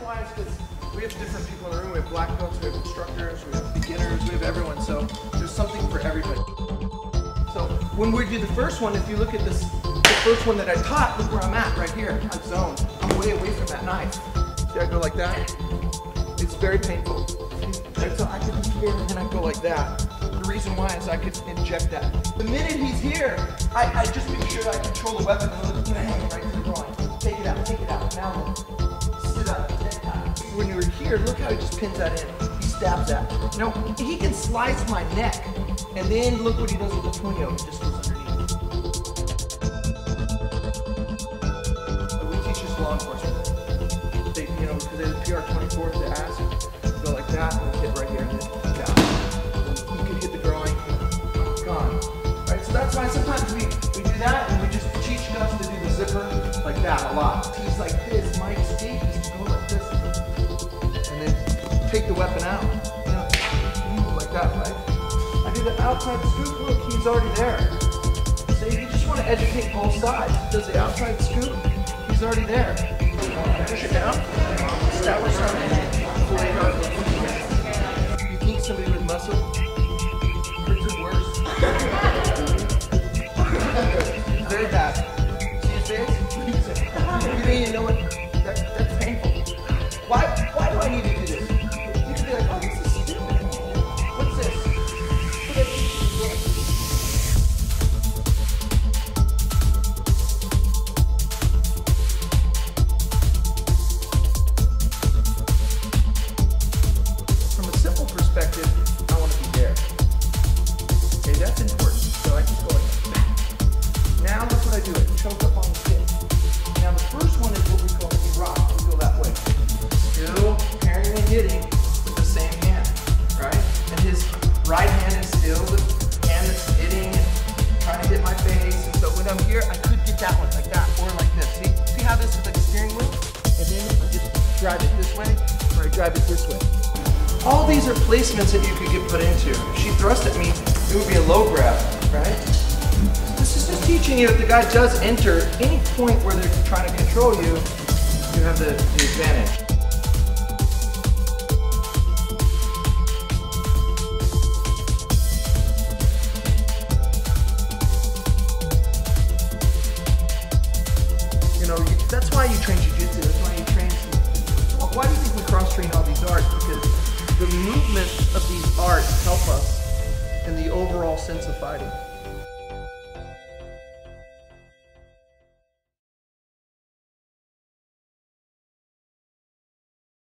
why is because we have different people in the room. We have black belts, we have instructors, we have beginners, we have everyone. So there's something for everybody. So when we do the first one, if you look at this, the first one that I taught, look where I'm at right here. I'm zoned. I'm way away from that knife. See, I go like that. It's very painful. And so I can be here and then I go like that. The reason why is I could inject that. The minute he's here, I just make sure I control the weapon and it's gonna hang right to the groin. Take it out, now look. Sit up, when you were here, look how he just pins that in. He stabs that. Now, he can slice my neck, and then look what he does with the puño. He just goes underneath. We teach this law enforcement. They, you know, because they have the PR-24, they ask, go like that, and hit right here, and then down. You can hit the groin, gone. Right, so that's why sometimes we do that, and we just teach Gus to do the zipper like that a lot. He's like this, Mike Steve, just go like this. And then take the weapon out. You know, like that, right? I do the outside scoop, look, he's already there. So you just want to educate both sides. Does the outside scoop, he's already there. Push it down, establish something. You think somebody with muscle hurts it worse? Very bad. See his face? You didn't even know what, that's painful. Why do I need to do this? You could be like, oh, this is stupid. What's this? From a simple perspective, I want to be there. Okay, that's important. So I just go like that. Now look what I do. I choke up on the stick. Now the first one is what we call a rock. We go that way. Still carrying and hitting with the same hand, right? And his right hand is still the hand that's hitting and trying to hit my face. And so when I'm here, I could get that one like that or like this. See how this is like a steering wheel? And then I just drive it this way or I drive it this way. All these are placements that you could get put into. If she thrust at me, it would be a low grab, right? This is just teaching you if the guy does enter any point where they're trying to control you, you have the advantage. You know, that's why you train jiu-jitsu, that's why you train. Why do you think we cross-train all these arts? Because the movement of these arts help us in the overall sense of fighting.